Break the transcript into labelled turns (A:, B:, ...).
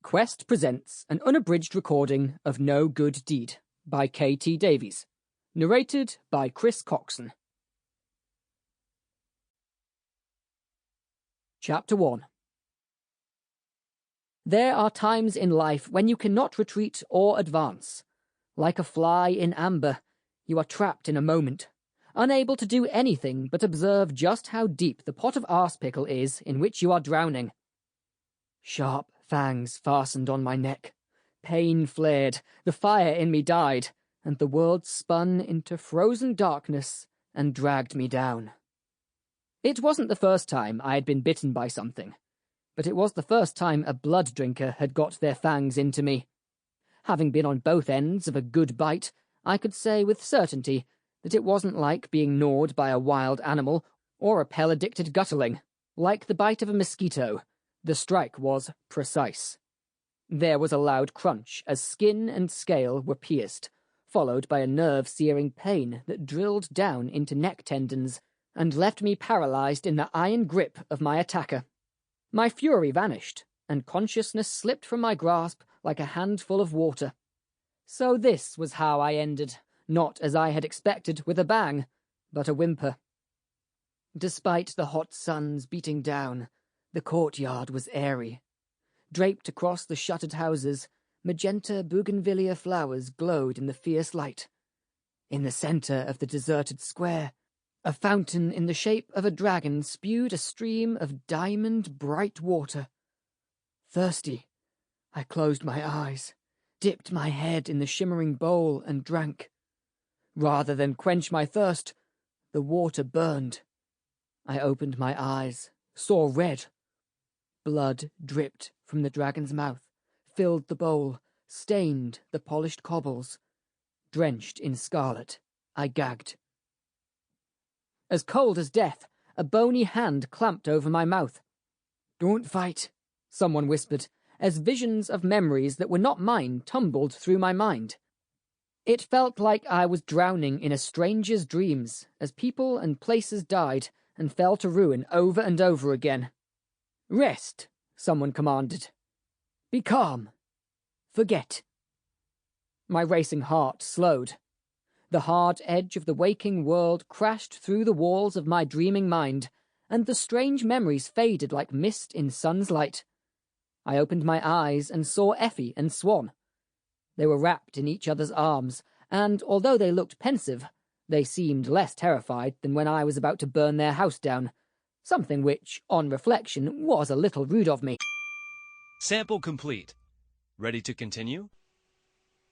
A: Quest presents an unabridged recording of No Good Deed by K.T. Davies, narrated by Chris Coxon. Chapter 1. There are times in life when you cannot retreat or advance. Like a fly in amber, you are trapped in a moment, unable to do anything but observe just how deep the pot of arse-pickle is in which you are drowning. Sharp fangs fastened on my neck. Pain flared, the fire in me died, and the world spun into frozen darkness and dragged me down. It wasn't the first time I had been bitten by something, but it was the first time a blood drinker had got their fangs into me. Having been on both ends of a good bite, I could say with certainty that it wasn't like being gnawed by a wild animal or a pel-addicted gutterling. Like the bite of a mosquito, the strike was precise. There was a loud crunch as skin and scale were pierced, followed by a nerve-searing pain that drilled down into neck tendons and left me paralyzed in the iron grip of my attacker. My fury vanished, and consciousness slipped from my grasp like a handful of water. So this was how I ended, not as I had expected with a bang, but a whimper. Despite the hot suns beating down, the courtyard was airy. Draped across the shuttered houses, magenta bougainvillea flowers glowed in the fierce light. In the center of the deserted square, a fountain in the shape of a dragon spewed a stream of diamond-bright water. Thirsty, I closed my eyes, dipped my head in the shimmering bowl and drank. Rather than quench my thirst, the water burned. I opened my eyes, saw red. Blood dripped from the dragon's mouth, filled the bowl, stained the polished cobbles. Drenched in scarlet, I gagged. As cold as death, a bony hand clamped over my mouth. "Don't fight," someone whispered, as visions of memories that were not mine tumbled through my mind. It felt like I was drowning in a stranger's dreams, as people and places died and fell to ruin over and over again. "Rest," someone commanded. "Be calm. Forget." My racing heart slowed. The hard edge of the waking world crashed through the walls of my dreaming mind, and the strange memories faded like mist in sun's light. I opened my eyes and saw Effie and Swan. They were wrapped in each other's arms, and although they looked pensive, they seemed less terrified than when I was about to burn their house down, something which, on reflection, was a little rude of me.
B: Sample complete. Ready to continue?